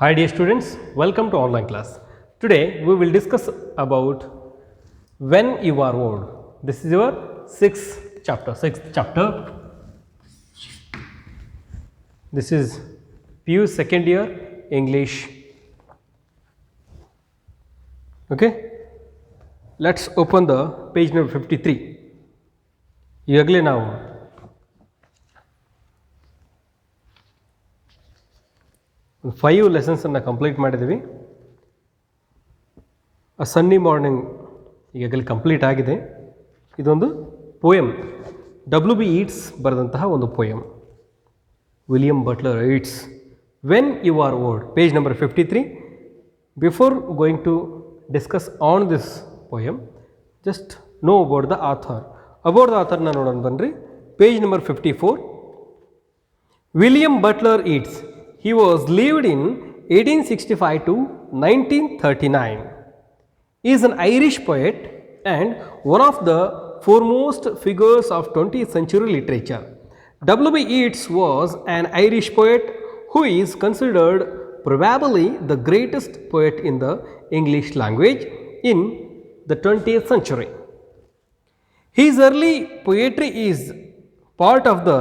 Hi dear students, welcome to online class. Today we will discuss about when you are old. This is your sixth chapter. This is PU second year English. Okay, let's open the page number 53. ಈಗಾಗಲೇ ನಾವು ಒಂದು 5 ಲೆಸನ್ಸನ್ನು complete ಮಾಡಿದ್ದೀವಿ. ಅ ಸನ್ನಿ morning ಈಗಾಗಲೇ complete ಆಗಿದೆ. ಇದೊಂದು poem, W.B. Yeats ಬರೆದಂತಹ ಒಂದು poem. William Butler Yeats when you are old, page number 53. Before going to discuss on this poem, just know about the author. About the ಆಥರ್ನ ನೋಡೋಣ ಬನ್ನಿರಿ. Page number 54. William Butler Yeats. He was lived in 1865 to 1939. He is an Irish poet and one of the foremost figures of 20th century literature. W.B. Yeats was an Irish poet who is considered probably the greatest poet in the English language in the 20th century. His early poetry is part of the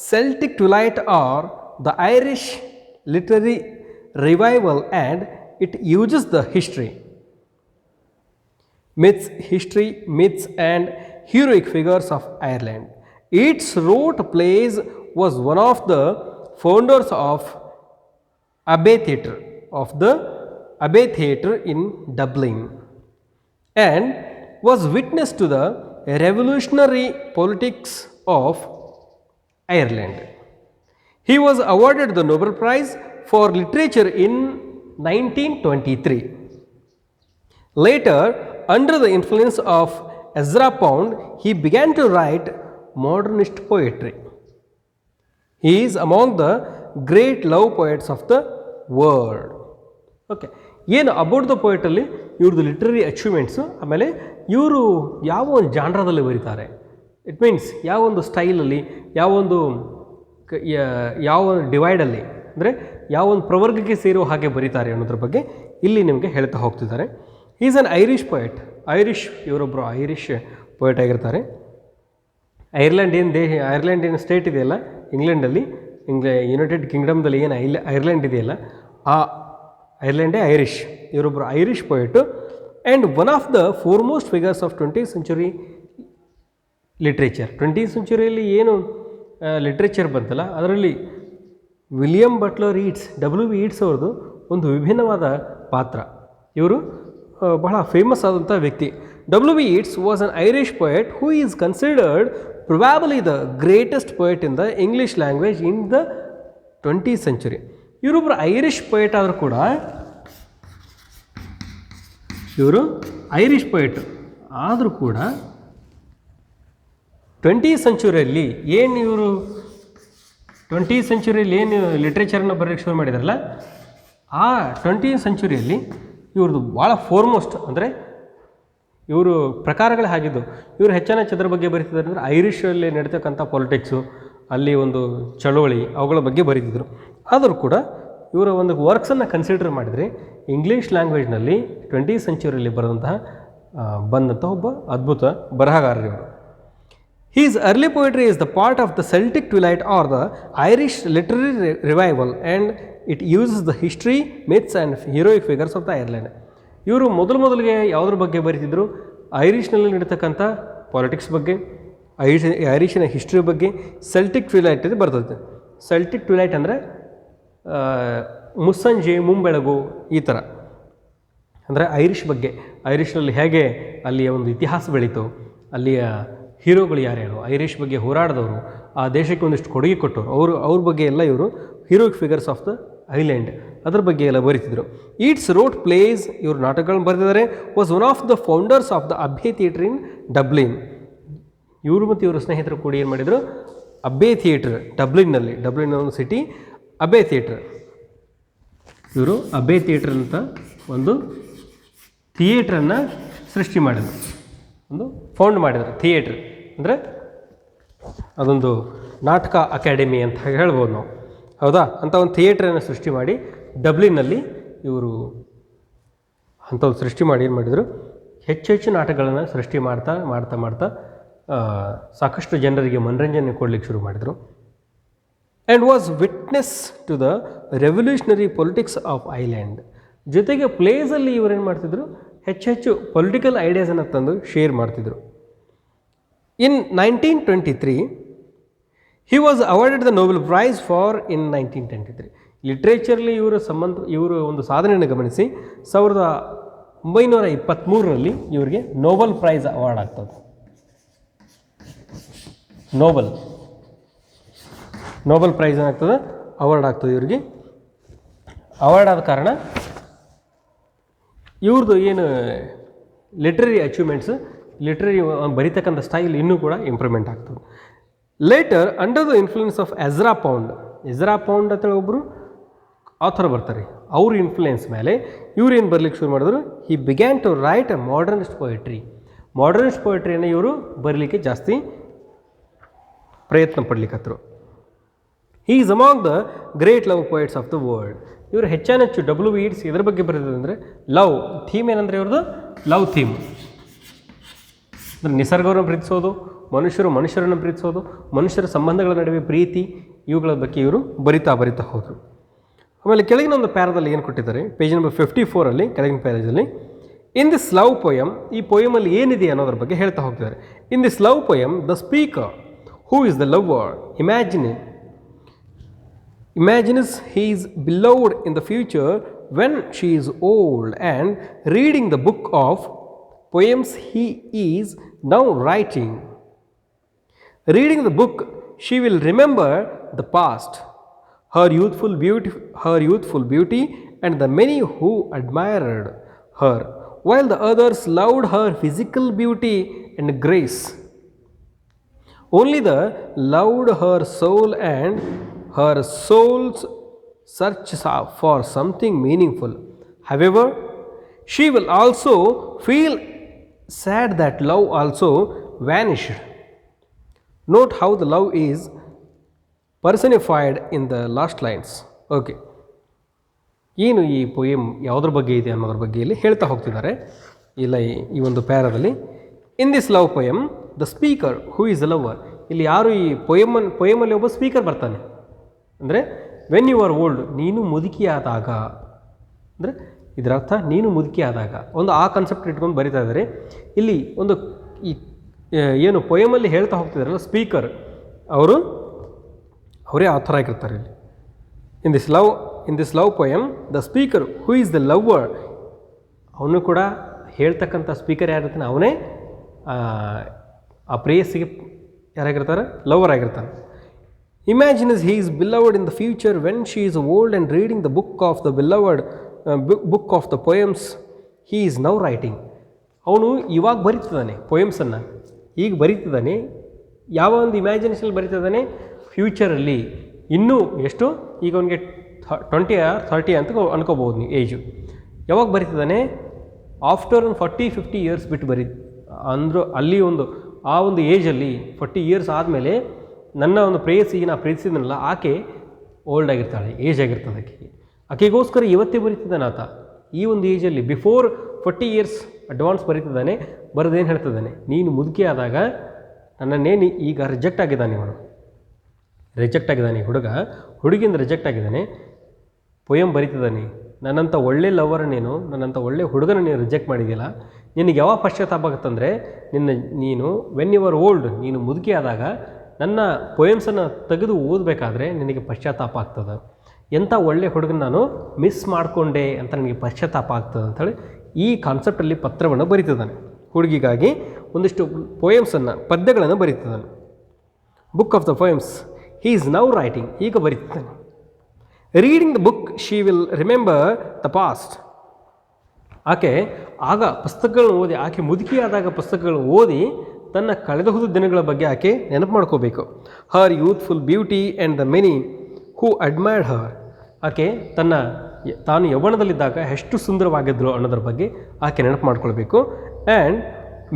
Celtic Twilight or the Irish literary revival, and it uses the myths and heroic figures of Ireland. Yeats wrote plays, was one of the founders of the Abbey Theatre in Dublin, and was witness to the revolutionary politics of Ireland. He was awarded the Nobel Prize for Literature in 1923. Later, under the influence of Ezra Pound, he began to write modernist poetry. He is among the great love poets of the world. Okay. ಏನು about the ಪೋಯಟಲ್ಲಿ ಇವ್ರದ್ದು literary achievements, ಆಮೇಲೆ ಇವರು ಯಾವ ಒಂದು ಜಾನ್ರದಲ್ಲಿ ಬರೀತಾರೆ, it means ಯಾವ ಒಂದು ಸ್ಟೈಲಲ್ಲಿ, ಯಾವ ಡಿವೈಡಲ್ಲಿ, ಅಂದರೆ ಯಾವ ಒಂದು ಪ್ರವರ್ಗಕ್ಕೆ ಸೇರೋ ಹಾಗೆ ಬರೀತಾರೆ ಅನ್ನೋದ್ರ ಬಗ್ಗೆ ಇಲ್ಲಿ ನಿಮಗೆ ಹೇಳ್ತಾ ಹೋಗ್ತಿದ್ದಾರೆ. Is an Irish poet. ಇವರೊಬ್ಬರು ಐರಿಷ್ ಪೊಯೆಟ್ ಆಗಿರ್ತಾರೆ. ಐರ್ಲೆಂಡ್ ಏನು ಸ್ಟೇಟ್ ಇದೆಯಲ್ಲ ಇಂಗ್ಲೆಂಡಲ್ಲಿ, ಯುನೈಟೆಡ್ ಕಿಂಗ್ಡಮ್ದಲ್ಲಿ ಏನು ಐರ್ಲೆಂಡ್ ಇದೆಯಲ್ಲ, ಆ ಐರ್ಲೆಂಡೇ ಐರಿಷ್. ಇವರೊಬ್ಬರು Irish poet and one of the foremost figures of 20th century literature. 20th centuryಯಲ್ಲಿ ಏನು ಲಿಟ್ರೇಚರ್ ಬಂತಲ್ಲ, ಅದರಲ್ಲಿ William Butler eats, W.B. Eats ಅವ್ರದ್ದು ಒಂದು ವಿಭಿನ್ನವಾದ ಪಾತ್ರ. ಇವರು ಬಹಳ ಫೇಮಸ್ ಆದಂಥ ವ್ಯಕ್ತಿ. W.B. Yeats was an Irish poet who is considered probably the greatest poet in the English language in the 20th century. ಇವರೊಬ್ಬರು ಐರಿಷ್ ಪೊಯೆಟ್ ಆದರೂ ಕೂಡ, ಇವರು ಐರಿಷ್ ಪೊಯೆಟ್ ಆದರೂ ಕೂಡ 20th centuryಯಲ್ಲಿ ಏನು ಇವರು 20th centuryಯಲ್ಲಿ ಏನು ಲಿಟ್ರೇಚರನ್ನು ಬರೆಯೋಕ್ಕೆ ಶುರು ಮಾಡಿದಾರಲ್ಲ, ಆ 20th centuryಯಲ್ಲಿ ಇವ್ರದ್ದು ಭಾಳ ಫೋರ್ಮೋಸ್ಟ್, ಅಂದರೆ ಇವರು ಪ್ರಕಾರಗಳೇ ಆಗಿದ್ದು. ಇವರು ಹೆಚ್ಚಿನ ಬಗ್ಗೆ ಬರೀತಿದ್ದಾರೆ ಅಂದರೆ ಐರಿಷಲ್ಲಿ ನಡೀತಕ್ಕಂಥ ಪೊಲಿಟಿಕ್ಸು, ಅಲ್ಲಿ ಒಂದು ಚಳುವಳಿ, ಅವುಗಳ ಬಗ್ಗೆ ಬರೀತಿದ್ರು. ಆದರೂ ಕೂಡ ಇವರ ಒಂದು ವರ್ಕ್ಸನ್ನು ಕನ್ಸಿಡರ್ ಮಾಡಿದರೆ ಇಂಗ್ಲೀಷ್ ಲ್ಯಾಂಗ್ವೇಜ್ನಲ್ಲಿ 20th centuryಯಲ್ಲಿ ಬಂದಂಥ ಒಬ್ಬ ಅದ್ಭುತ ಬರಹಗಾರರಿವರು. His early poetry is the part of the Celtic Twilight or the Irish literary revival, and it uses the history, myths and heroic figures of the Ireland. ಇವರು ಮೊದಲಿಗೆ ಯಾವುದ್ರ ಬಗ್ಗೆ ಬರೀತಿದ್ರು? ಐರಿಷ್ನಲ್ಲಿ ನಡೀತಕ್ಕಂಥ ಪಾಲಿಟಿಕ್ಸ್ ಬಗ್ಗೆ, ಐರಿಷಿನ ಹಿಸ್ಟ್ರಿ ಬಗ್ಗೆ. ಸೆಲ್ಟಿಕ್ ಟ್ವಿಲೈಟ್ ಇದು ಬರ್ತದೆ. Celtic twilight ಅಂದರೆ ಮುಸ್ಸಂಜೆ ಮುಂಬೆಳಗು, ಈ ಥರ. ಅಂದರೆ ಐರಿಷ್ ಬಗ್ಗೆ, ಐರಿಷ್ನಲ್ಲಿ ಹೇಗೆ ಅಲ್ಲಿಯ ಒಂದು ಇತಿಹಾಸ ಬೆಳೀತು, ಅಲ್ಲಿಯ ಹೀರೋಗಳು ಯಾರ್ಯಾರು, ಐರಿಷ್ ಬಗ್ಗೆ ಹೋರಾಡಿದವರು, ಆ ದೇಶಕ್ಕೆ ಒಂದಿಷ್ಟು ಕೊಡುಗೆ ಕೊಟ್ಟವರು, ಅವ್ರ ಬಗ್ಗೆ ಎಲ್ಲ ಇವರು heroic figures of the island, ಅದ್ರ ಬಗ್ಗೆ ಎಲ್ಲ ಬರೀತಿದ್ರು. ಈಟ್ಸ್ ರೋಟ್ ಪ್ಲೇಸ್, ಇವರು ನಾಟಕಗಳನ್ನು ಬರೆದಿದ್ದಾರೆ. Was one of the founders of the Abbey Theatre in Dublin. ಇವರು ಮತ್ತು ಇವರ ಸ್ನೇಹಿತರು ಕೂಡ ಏನು ಮಾಡಿದರು? ಅಬ್ಬೆ ಥಿಯೇಟರ್, ಡಬ್ಲಿನ್ ಒಂದು ಸಿಟಿ, ಅಬ್ಬೆ ಥಿಯೇಟರ್. ಇವರು ಅಬ್ಬೆ ಥಿಯೇಟರ್ ಅಂತ ಒಂದು ಥಿಯೇಟ್ರನ್ನು ಸೃಷ್ಟಿ ಮಾಡಿದರು, ಒಂದು ಫೌಂಡ್ ಮಾಡಿದರು. ಥಿಯೇಟ್ರ್ ಅಂದರೆ ಅದೊಂದು ನಾಟಕ ಅಕಾಡೆಮಿ ಅಂತ ಹೇಳ್ಬೋದು ನಾವು, ಹೌದಾ? ಅಂತ ಒಂದು ಥಿಯೇಟ್ರನ್ನು ಸೃಷ್ಟಿ ಮಾಡಿ ಡಬ್ಲಿನ್ನಲ್ಲಿ ಇವರು ಅಂಥವು ಸೃಷ್ಟಿ ಮಾಡಿ ಏನು ಮಾಡಿದರು, ಹೆಚ್ಚು ನಾಟಕಗಳನ್ನು ಸೃಷ್ಟಿ ಮಾಡ್ತಾ ಸಾಕಷ್ಟು ಜನರಿಗೆ ಮನರಂಜನೆ ಕೊಡಲಿಕ್ಕೆ ಶುರು ಮಾಡಿದರು. And was witness to the revolutionary politics of Ireland. ಜೊತೆಗೆ ಪ್ಲೇಸಲ್ಲಿ ಇವರೇನು ಮಾಡ್ತಿದ್ರು, ಹೆಚ್ಚು ಪೊಲಿಟಿಕಲ್ ಐಡಿಯಾಸನ್ನು ತಂದು ಶೇರ್ ಮಾಡ್ತಿದ್ರು. In 1923 he was awarded the Nobel prize for in 1923. ಲಿಟ್ರೇಚರ್ಲಿ ಇವರು ಒಂದು ಸಾಧನೆಯನ್ನು ಗಮನಿಸಿ 1923ರಲ್ಲಿ ಇವರಿಗೆ ನೋಬೆಲ್ ಪ್ರೈಸ್ ಅವಾರ್ಡ್ ಆಗ್ತದೆ. ನೋಬೆಲ್ ಪ್ರೈಸ್ ಏನಾಗ್ತದೆ, ಅವಾರ್ಡ್ ಆಗ್ತದೆ ಇವರಿಗೆ. ಅವಾರ್ಡ್ ಆದ ಕಾರಣ ಇವ್ರದ್ದು ಏನು ಲಿಟ್ರರಿ ಅಚೀವ್ಮೆಂಟ್ಸ್, ಲಿಟ್ರರಿ ಬರೀತಕ್ಕಂಥ ಸ್ಟೈಲ್ ಇನ್ನೂ ಕೂಡ ಇಂಪ್ರೂವ್ಮೆಂಟ್ ಆಗ್ತದೆ. Later under the influence of Ezra Pound ಅಂತೇಳಿ ಒಬ್ಬರು ಆಥರ್ ಬರ್ತಾರೆ. ಅವ್ರ ಇನ್ಫ್ಲೂಯೆನ್ಸ್ ಮೇಲೆ ಇವ್ರು ಏನು ಬರಲಿಕ್ಕೆ ಶುರು ಮಾಡಿದ್ರು, he began to write a modernist ಪೊಯಿಟ್ರಿಯನ್ನು ಇವರು ಬರಲಿಕ್ಕೆ ಜಾಸ್ತಿ ಪ್ರಯತ್ನ ಪಡ್ಲಿಕ್ಕತ್ತರು. He is among the great love poets of the world. ಇವರು ಹೆಚ್ಚು ಡಬ್ಲ್ಯೂ ಬಿ ಯೀಟ್ಸ್ ಇದ್ರ ಬಗ್ಗೆ ಬರೆದಿದೆ ಲವ್ ಥೀಮ್. ಏನಂದರೆ ಇವ್ರದ್ದು ಲವ್ ಥೀಮ್. ಅಂದರೆ ನಿಸರ್ಗವನ್ನು ಪ್ರೀತಿಸೋದು, ಮನುಷ್ಯರನ್ನು ಪ್ರೀತಿಸೋದು, ಮನುಷ್ಯರ ಸಂಬಂಧಗಳ ನಡುವೆ ಪ್ರೀತಿ, ಇವುಗಳ ಬಗ್ಗೆ ಇವರು ಬರಿತಾ ಹೋದರು. ಆಮೇಲೆ ಕೆಳಗಿನ ಒಂದು ಪ್ಯಾರದಲ್ಲಿ ಏನು ಕೊಟ್ಟಿದ್ದಾರೆ, ಪೇಜ್ ನಂಬರ್ 54 ಕೆಳಗಿನ ಪ್ಯಾರೇಜಲ್ಲಿ ಇನ್ ದಿಸ್ ಲವ್ ಪೊಯಮ್, ಈ ಪೊಯಮಲ್ಲಿ ಏನಿದೆ ಅನ್ನೋದ್ರ ಬಗ್ಗೆ ಹೇಳ್ತಾ ಹೋಗ್ತಿದ್ದಾರೆ. ಇನ್ this love poem the speaker who is the lover imagines he is beloved in the future when she is old, and reading the book of poems he is now writing. Reading the book, she will remember the past, her youthful beauty and the many who admired her, while the others loved her physical beauty and grace. Only the loved her soul, and her soul's search for something meaningful. However, she will also feel sad that love also vanished. Note how the love is personified in the last lines. Okay. ಏನು ಈ poem ಯಾವುದ್ರ ಬಗ್ಗೆ ಇದೆ ಅನ್ನೋದ್ರ ಬಗ್ಗೆ ಇಲ್ಲಿ ಹೇಳ್ತಾ ಹೋಗ್ತಿದ್ದಾರೆ. ಇಲ್ಲ ಈ ಒಂದು ಪ್ಯಾರದಲ್ಲಿ in this love poem the speaker who is the lover. ಇಲ್ಲಿ ಯಾರು ಈ ಪೊಯಮಲ್ಲಿ ಒಬ್ಬ ಸ್ಪೀಕರ್ ಬರ್ತಾನೆ. ಅಂದರೆ ವೆನ್ ಯು ಆರ್ ಓಲ್ಡ್, ನೀನು ಮುದುಕಿಯಾದಾಗ, ಅಂದರೆ ಇದರ ಅರ್ಥ ನೀನು ಮುದುಕಿಯಾದಾಗ, ಒಂದು ಆ ಕಾನ್ಸೆಪ್ಟ್ ಇಟ್ಕೊಂಡು ಬರಿತಾ ಇದ್ದಾರೆ. ಇಲ್ಲಿ ಒಂದು ಈ ಏನು ಪೊಯಮಲ್ಲಿ ಹೇಳ್ತಾ ಹೋಗ್ತಿದ್ದಾರಲ್ಲ ಸ್ಪೀಕರ್, ಅವರೇ ಆಥರ್ ಆಗಿರ್ತಾರೆ ಇಲ್ಲಿ. ಇನ್ this love poem the speaker who is the lover, ಅವನು ಕೂಡ ಹೇಳ್ತಕ್ಕಂಥ ಸ್ಪೀಕರ್ ಯಾರಿರ್ತಾನೆ ಅವನೇ ಆ ಪ್ರೇಯಸ್ಸಿಗೆ ಯಾರಾಗಿರ್ತಾರೆ, ಲವರ್ ಆಗಿರ್ತಾನೆ. Imagines he is beloved in the future when she is old, and reading the book of the beloved book of the poems he is now writing. ಅವನು ಇವಾಗ ಬರೀತಿದ್ದಾನೆ ಪೊಯಮ್ಸನ್ನು, ಈಗ ಬರೀತಿದ್ದಾನೆ. ಯಾವ ಒಂದು ಇಮ್ಯಾಜಿನೇಷನಲ್ಲಿ ಬರೀತಿದ್ದಾನೆ, ಫ್ಯೂಚರಲ್ಲಿ ಇನ್ನೂ ಎಷ್ಟು, ಈಗ ಅವನಿಗೆ 20 or 30 ಅಂತ ಅನ್ಕೋಬೋದು ನೀವು ಏಜು. ಯಾವಾಗ ಬರೀತಿದ್ದಾನೆ, ಆಫ್ಟರ್ ಒಂದು 40-50 ಇಯರ್ಸ್ ಬಿಟ್ಟು ಅಂದರೂ ಅಲ್ಲಿ ಆ ಒಂದು ಏಜಲ್ಲಿ 40 ಇಯರ್ಸ್ ಆದಮೇಲೆ ನನ್ನ ಒಂದು ಪ್ರೇಯಸಿಗೆ ನಾ ಪ್ರೀತಿಸಿದ್ನಲ್ಲ, ಆಕೆ ಓಲ್ಡ್ ಆಗಿರ್ತಾಳೆ, ಏಜ್ ಆಗಿರ್ತದೆ ಆಕೆಗೋಸ್ಕರ ಇವತ್ತೇ ಬರೀತಿದ್ದಾನೆ ಆತ. ಈ ಒಂದು ಏಜಲ್ಲಿ ಬಿಫೋರ್ 40 ಇಯರ್ಸ್ ಅಡ್ವಾನ್ಸ್ ಬರೀತಿದ್ದಾನೆ. ಬರೆದೇನು ಹೇಳ್ತಿದ್ದಾನೆ, ನೀನು ಮುದುಕಿ ಆದಾಗ ನನ್ನನ್ನೇನು ಈಗ ರಿಜೆಕ್ಟ್ ಆಗಿದ್ದಾನೆ, ಹುಡುಗಿಯಿಂದ ರಿಜೆಕ್ಟ್ ಆಗಿದ್ದಾನೆ. ಪೊಯಮ್ ಬರೀತಿದ್ದಾನೆ, ನನ್ನಂಥ ಒಳ್ಳೆ ಲವರ್ ನೀನು, ನನ್ನಂಥ ಒಳ್ಳೆ ಹುಡುಗನ ನೀನು ರಿಜೆಕ್ಟ್ ಮಾಡಿದ್ಯಲ್ಲ, ನಿನಗೆ ಯಾವಾಗ ಪಶ್ಚಾತ್ತಾಪ ಆಗುತ್ತಂದರೆ ನೀನು ವೆನ್ ಯು ಆರ್ ಓಲ್ಡ್, ನೀನು ಮುದುಕಿ ಆದಾಗ ನನ್ನ ಪೊಯಮ್ಸನ್ನು ತೆಗೆದು ಓದಬೇಕಾದ್ರೆ ನಿನಗೆ ಪಶ್ಚಾತ್ತಾಪ ಆಗ್ತದೆ. ಎಂಥ ಒಳ್ಳೆ ಹುಡುಗನ ನಾನು ಮಿಸ್ ಮಾಡಿಕೊಂಡೆ ಅಂತ ನನಗೆ ಪಶ್ಚಾತ್ತಾಪ ಆಗ್ತದೆ ಅಂಥೇಳಿ ಈ ಕಾನ್ಸೆಪ್ಟಲ್ಲಿ ಪತ್ರವನ್ನು ಬರೀತಿದ್ದಾನೆ. ಹುಡುಗಿಗಾಗಿ ಒಂದಿಷ್ಟು ಪದ್ಯಗಳನ್ನು ಬರೀತಿದ್ದಾನೆ. Book of the poems he is now writing, ಈಗ ಬರೀತಿದ್ದಾನೆ. Reading the book she will remember the past. ಆಕೆ ಆಗ ಪುಸ್ತಕಗಳನ್ನು ಓದಿ, ಆಕೆ ಮುದುಕಿಯಾದಾಗ ಪುಸ್ತಕಗಳನ್ನು ಓದಿ ತನ್ನ ಕಳೆದ ಹೋದ ದಿನಗಳ ಬಗ್ಗೆ ಆಕೆ ನೆನಪು ಮಾಡ್ಕೋಬೇಕು. Her youthful beauty and the many who admired her. ಆಕೆ ತಾನು ಯೌವನದಲ್ಲಿದ್ದಾಗ ಎಷ್ಟು ಸುಂದರವಾಗಿದ್ದರು ಅನ್ನೋದ್ರ ಬಗ್ಗೆ ಆಕೆ ನೆನಪು ಮಾಡ್ಕೊಳ್ಬೇಕು. ಆ್ಯಂಡ್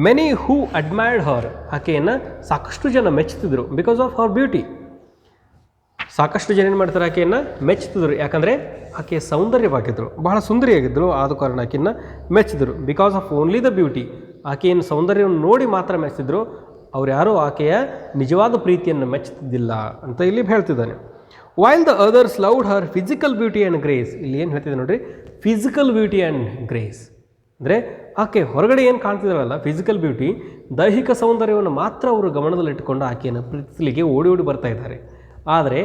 ಮೆನಿ ಹೂ ಅಡ್ಮೈರ್ಡ್ ಹರ್, ಆಕೆಯನ್ನು ಸಾಕಷ್ಟು ಜನ ಮೆಚ್ಚುತ್ತಿದ್ದರು ಬಿಕಾಸ್ ಆಫ್ ಹರ್ ಬ್ಯೂಟಿ. ಸಾಕಷ್ಟು ಜನ ಏನು ಮಾಡ್ತಾರೆ, ಆಕೆಯನ್ನು ಮೆಚ್ಚುತ್ತಿದ್ರು. ಯಾಕಂದರೆ ಆಕೆ ಸೌಂದರ್ಯವಾಗಿದ್ದರು, ಬಹಳ ಸುಂದರಿಯಾಗಿದ್ದರು. ಆದ ಕಾರಣ ಆಕೆಯನ್ನು ಮೆಚ್ಚಿದ್ರು. Because of only the beauty, ಆಕೆಯನ್ನು ಸೌಂದರ್ಯವನ್ನು ನೋಡಿ ಮಾತ್ರ ಮೆಚ್ಚಿದ್ರು. ಅವ್ರು ಯಾರೂ ಆಕೆಯ ನಿಜವಾದ ಪ್ರೀತಿಯನ್ನು ಮೆಚ್ಚುತ್ತಿದ್ದಿಲ್ಲ ಅಂತ ಇಲ್ಲಿ ಹೇಳ್ತಿದ್ದಾನೆ. While the others loved her physical beauty and grace. ಇಲ್ಲಿ ಏನು ಹೇಳ್ತಿದ್ದೆ ನೋಡ್ರಿ, ಫಿಸಿಕಲ್ ಬ್ಯೂಟಿ ಆ್ಯಂಡ್ ಗ್ರೇಸ್ ಅಂದರೆ ಆಕೆ ಹೊರಗಡೆ ಏನು ಕಾಣ್ತಿದ್ದಾಳಲ್ಲ ಫಿಸಿಕಲ್ ಬ್ಯೂಟಿ, ದೈಹಿಕ ಸೌಂದರ್ಯವನ್ನು ಮಾತ್ರ ಅವರು ಗಮನದಲ್ಲಿಟ್ಟುಕೊಂಡು ಆಕೆಯನ್ನು ಪ್ರೀತಿಸಲಿಕ್ಕೆ ಓಡಿ ಓಡಿ ಬರ್ತಾ ಇದ್ದಾರೆ. ಆದರೆ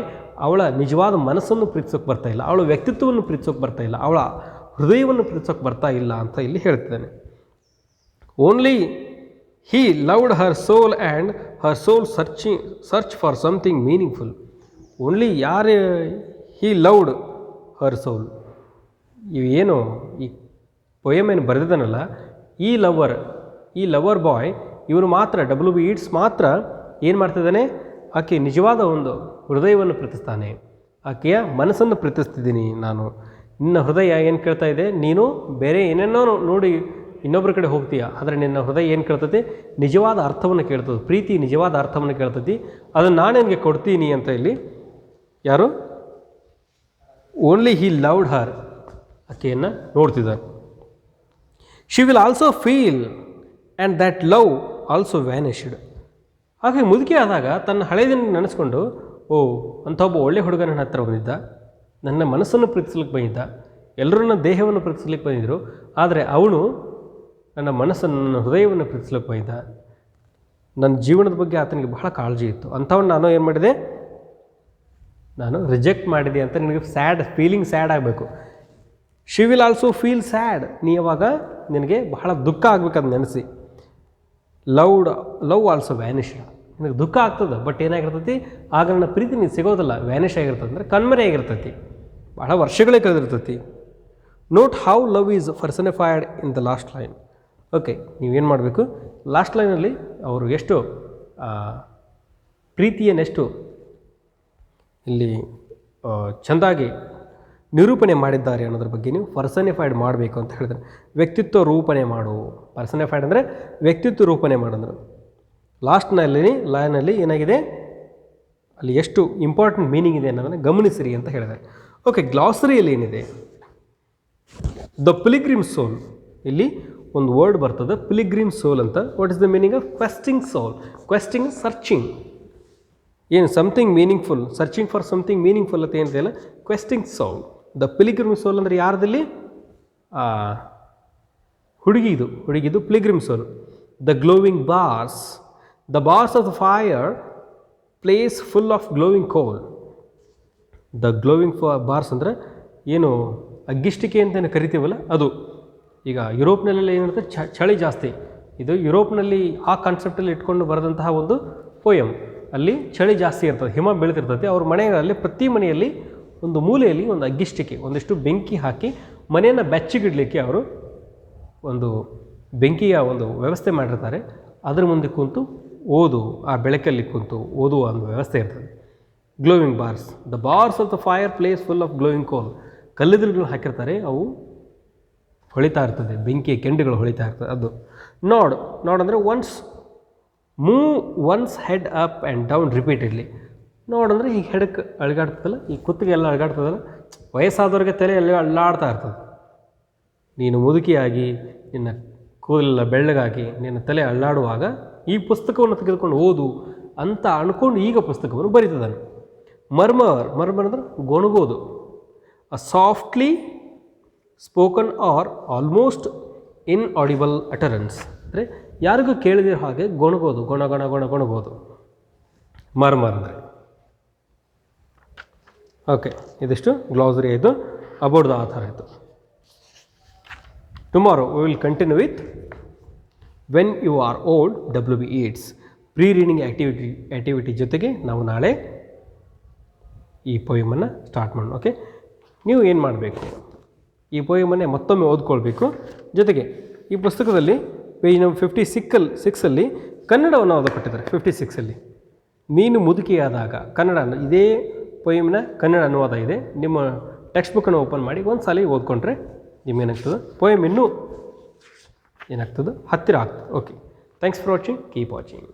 ಅವಳ ನಿಜವಾದ ಮನಸ್ಸನ್ನು ಪ್ರೀತಿಸೋಕೆ ಬರ್ತಾ ಇಲ್ಲ, ಅವಳ ವ್ಯಕ್ತಿತ್ವವನ್ನು ಪ್ರೀತಿಸೋಕೆ ಬರ್ತಾ ಇಲ್ಲ, ಅವಳ ಹೃದಯವನ್ನು ಪ್ರೀತಿಸೋಕೆ ಬರ್ತಾ ಇಲ್ಲ ಅಂತ ಇಲ್ಲಿ ಹೇಳ್ತಿದ್ದಾನೆ. Only he loved her soul and her soul search for something meaningful. Only ಯಾರು ಹೀ ಲವ್ಡ್ ಹರ್ ಸೋಲ್, ಇವೇನು ಈ ಪೊಯಮ್ ಏನು ಬರೆದಿದ್ದಾನಲ್ಲ, ಈ ಲವರ್ ಬಾಯ್ ಇವನು ಮಾತ್ರ WB ಈಟ್ಸ್ ಮಾತ್ರ ಏನು ಮಾಡ್ತಿದ್ದಾನೆ, ಆಕೆ ನಿಜವಾದ ಒಂದು ಹೃದಯವನ್ನು ಪ್ರೀತಿಸ್ತಾನೆ. ಆಕೆಯ ಮನಸ್ಸನ್ನು ಪ್ರೀತಿಸ್ತಿದ್ದೀನಿ ನಾನು. ನಿನ್ನ ಹೃದಯ ಏನು ಕೇಳ್ತಾ ಇದೆ, ನೀನು ಬೇರೆ ಏನೇನೋ ನೋಡಿ ಇನ್ನೊಬ್ಬರ ಕಡೆ ಹೋಗ್ತೀಯ, ಆದರೆ ನಿನ್ನ ಹೃದಯ ಏನು ಕೇಳ್ತೈತಿ, ನಿಜವಾದ ಅರ್ಥವನ್ನು ಕೇಳ್ತದೆ. ಪ್ರೀತಿ ನಿಜವಾದ ಅರ್ಥವನ್ನು ಕೇಳ್ತೈತಿ, ಅದನ್ನು ನಾನು ನಿನಗೆ ಕೊಡ್ತೀನಿ ಅಂತ ಇಲ್ಲಿ ಯಾರು ಓನ್ಲಿ ಹಿ ಲವ್ಡ್ ಹರ್ ಆಕೆಯನ್ನು ನೋಡ್ತಿದ್ದಾರೆ. She will also feel and that love also vanished. ಹಾಗೆ ಮುದುಕಿ ಆದಾಗ ತನ್ನ ಹಳೆಯದನ್ನು ನೆನೆಸ್ಕೊಂಡು, ಓ ಅಂಥ ಒಬ್ಬ ಒಳ್ಳೆ ಹುಡುಗ ನನ್ನ ಹತ್ರ ಬಂದಿದ್ದ, ನನ್ನ ಮನಸ್ಸನ್ನು ಪ್ರೀತಿಸ್ಲಿಕ್ಕೆ ಬಂದಿದ್ದ, ಎಲ್ಲರೂ ನನ್ನ ದೇಹವನ್ನು ಪ್ರೀತಿಸ್ಲಿಕ್ಕೆ ಬಂದಿದ್ದರು, ಆದರೆ ಅವನು ನನ್ನ ಮನಸ್ಸನ್ನು ನನ್ನ ಹೃದಯವನ್ನು ಪ್ರೀತಿಸ್ಲಿಕ್ಕೆ ಬಂದಿದ್ದ. ನನ್ನ ಜೀವನದ ಬಗ್ಗೆ ಆತನಿಗೆ ಬಹಳ ಕಾಳಜಿ ಇತ್ತು, ಅಂಥವನ್ನ ನಾನು ಏನು ಮಾಡಿದೆ, ನಾನು ರಿಜೆಕ್ಟ್ ಮಾಡಿದೆ ಅಂತ ನಿನಗೆ ಫೀಲಿಂಗ್ ಸ್ಯಾಡ್ ಆಗಬೇಕು. She will also feel sad, ನೀ ಯಾವಾಗ ನಿನಗೆ ಬಹಳ ದುಃಖ ಆಗ್ಬೇಕಂತ ನೆನೆಸಿ. ಲವ್ ಆಲ್ಸೋ ವ್ಯಾನಿಶ್ಡ್, ನಿನಗೆ ದುಃಖ ಆಗ್ತದೆ, ಬಟ್ ಏನಾಗಿರ್ತೈತಿ, ಆಗ ನನ್ನ ಪ್ರೀತಿ ನೀನು ಸಿಗೋದಿಲ್ಲ, ವ್ಯಾನಿಷ್ ಆಗಿರ್ತದೆ, ಅಂದರೆ ಕಣ್ಮರೆ ಆಗಿರ್ತೈತಿ, ಬಹಳ ವರ್ಷಗಳೇ ಕಳೆದಿರ್ತೈತಿ. Note how love is personified in the last line. Okay, ನೀವೇನು ಮಾಡಬೇಕು, ಲಾಸ್ಟ್ ಲೈನಲ್ಲಿ ಅವರು ಎಷ್ಟು ಪ್ರೀತಿಯನ್ನೆಷ್ಟು ಇಲ್ಲಿ ಚೆಂದಾಗಿ ನಿರೂಪಣೆ ಮಾಡಿದ್ದಾರೆ ಅನ್ನೋದ್ರ ಬಗ್ಗೆ ನೀವು ಪರ್ಸನಿಫೈಡ್ ಮಾಡಬೇಕು ಅಂತ ಹೇಳಿದ್ರೆ, ವ್ಯಕ್ತಿತ್ವ ರೂಪಣೆ ಮಾಡು. ಪರ್ಸನಿಫೈಡ್ ಅಂದರೆ ವ್ಯಕ್ತಿತ್ವ ರೂಪಣೆ ಮಾಡಿದ್ರು. ಲೈನಲ್ಲಿ ಏನಾಗಿದೆ, ಅಲ್ಲಿ ಎಷ್ಟು ಇಂಪಾರ್ಟೆಂಟ್ ಮೀನಿಂಗ್ ಇದೆ ಅನ್ನೋದನ್ನು ಗಮನಿಸಿರಿ ಅಂತ ಹೇಳಿದ್ದಾರೆ. ಓಕೆ, ಗ್ಲಾಸರಿಯಲ್ಲಿ ಏನಿದೆ, ದ ಪಿಲಿಗ್ರಿಮ್ ಸೋಲ್, ಇಲ್ಲಿ ಒಂದು ವರ್ಡ್ ಬರ್ತದೆ ಪಿಲಿಗ್ರಿಮ್ ಸೋಲ್ ಅಂತ. What is the meaning of questing soul? Questing searching, ಏನು something meaningful, searching for something meaningful ಅಂತ ಏನಿದೆಯಲ್ಲ, questing soul. The pilgrim soul ಅಂದರೆ ಯಾರ್ದಲ್ಲಿ, ಹುಡುಗಿದು pilgrim soul. The glowing bars, the bars of the fireplace full of glowing coal. The glowing bars ಅಂದರೆ ಏನು ಅಗ್ಗಿಷ್ಟಿಕೆ ಅಂತ ಕರಿತೀವಲ್ಲ ಅದು. ಈಗ ಯುರೋಪ್ನಲ್ಲೆಲ್ಲ ಏನಿರುತ್ತೆ, ಚಳಿ ಜಾಸ್ತಿ. ಇದು ಯುರೋಪ್ನಲ್ಲಿ ಆ ಕಾನ್ಸೆಪ್ಟಲ್ಲಿ ಇಟ್ಕೊಂಡು ಬರೆದಂತಹ ಒಂದು ಪೋಯಮ್. ಅಲ್ಲಿ ಚಳಿ ಜಾಸ್ತಿ ಇರ್ತದೆ, ಹಿಮ ಬೀಳ್ತಿರ್ತದೆ. ಅವ್ರ ಮನೆಗಳಲ್ಲಿ ಪ್ರತಿ ಮನೆಯಲ್ಲಿ ಒಂದು ಮೂಲೆಯಲ್ಲಿ ಒಂದು ಅಗ್ಗಿಷ್ಟಿಕೆ, ಒಂದಿಷ್ಟು ಬೆಂಕಿ ಹಾಕಿ ಮನೆಯನ್ನು ಬೆಚ್ಚಗಿಡಲಿಕ್ಕೆ ಅವರು ಒಂದು ಬೆಂಕಿಯ ಒಂದು ವ್ಯವಸ್ಥೆ ಮಾಡಿರ್ತಾರೆ. ಅದರ ಮುಂದೆ ಕೂತು ಓದು, ಆ ಬೆಳಕಲ್ಲಿ ಕೂತು ಓದುವ ಒಂದು ವ್ಯವಸ್ಥೆ ಇರ್ತದೆ. Glowing bars, the bars of the fireplace full of glowing coal. ಕಲ್ಲಿದ್ದಲುಗಳು ಹಾಕಿರ್ತಾರೆ, ಅವು ಹೊಳಿತಾ ಇರ್ತದೆ, ಬೆಂಕಿಯ ಕೆಂಡುಗಳು ಹೊಳಿತಾ ಇರ್ತದೆ. ಅದು ನೋಡ್ ಅಂದರೆ move one's head up and down repeatedly. ನೋಡಂದರೆ ಈ ಹೆಡಕ್ಕೆ ಅಳಗಾಡ್ತದಲ್ಲ, ಈ ಕುತ್ತಿಗೆ ಎಲ್ಲ ಅಳಗಾಡ್ತದಲ್ಲ, ವಯಸ್ಸಾದವ್ರಿಗೆ ತಲೆ ಎಲ್ಲ ಅಳ್ಳಾಡ್ತಾ ಇರ್ತದೆ. ನೀನು ಮುದುಕಿಯಾಗಿ ನಿನ್ನ ಕೂದಲೆಲ್ಲ ಬೆಳ್ಳಗಾಗಿ ನಿನ್ನ ತಲೆ ಅಳ್ಳಾಡುವಾಗ ಈ ಪುಸ್ತಕವನ್ನು ತೆಗೆದುಕೊಂಡು ಓದು ಅಂತ ಅಂದ್ಕೊಂಡು ಈಗ ಪುಸ್ತಕವನ್ನು ಬರೀತದಾನೆ. ಮರ್ಮರ್ ಅಂದ್ರೆ ಗೊಣಗೋದು. A softly spoken or almost inaudible utterance ಅಂದರೆ ಯಾರಿಗೂ ಕೇಳಿದಿರೋ ಹಾಗೆ ಗೊಣಗೋದು, ಗೊಣಗೋದು ಮರ್ಮರ್ ಅಂದರೆ. ಓಕೆ, ಇದಿಷ್ಟು ಗ್ಲಾಸರಿ ಆಯಿತು, ಅಬೌಟ್ ದ ಆಥರ್ ಆಯಿತು. Tomorrow we will continue with when you are old WB Yeats. Pre reading activity ಜೊತೆಗೆ ನಾವು ನಾಳೆ ಈ ಪೋಯಮನ್ನು ಸ್ಟಾರ್ಟ್ ಮಾಡೋಣ. ಓಕೆ, ನೀವು ಏನು ಮಾಡಬೇಕು, ಈ ಪೋಯಮನ್ನೇ ಮತ್ತೊಮ್ಮೆ ಓದ್ಕೊಳ್ಬೇಕು. ಜೊತೆಗೆ ಈ ಪುಸ್ತಕದಲ್ಲಿ ಪೇಜ್ ನಂಬರ್ 56 ಕನ್ನಡವನ್ನು ಓದಕೊಟ್ಟಿದ್ದಾರೆ. 56 ನೀನು ಮುದುಕಿಯಾದಾಗ ಕನ್ನಡ, ಇದೇ ಪೋಯಮ್ನ ಕನ್ನಡ ಅನುವಾದ ಇದೆ. ನಿಮ್ಮ ಟೆಕ್ಸ್ಟ್ ಬುಕ್ಕನ್ನು ಓಪನ್ ಮಾಡಿ ಒಂದು ಸಲ ಓದ್ಕೊಂಡ್ರೆ ನಿಮಗೇನಾಗ್ತದೆ, ಪೋಯಮ್ ಇನ್ನೂ ಏನಾಗ್ತದೆ, ಹತ್ತಿರ ಆಗ್ತದೆ. Okay, thanks for watching, keep watching.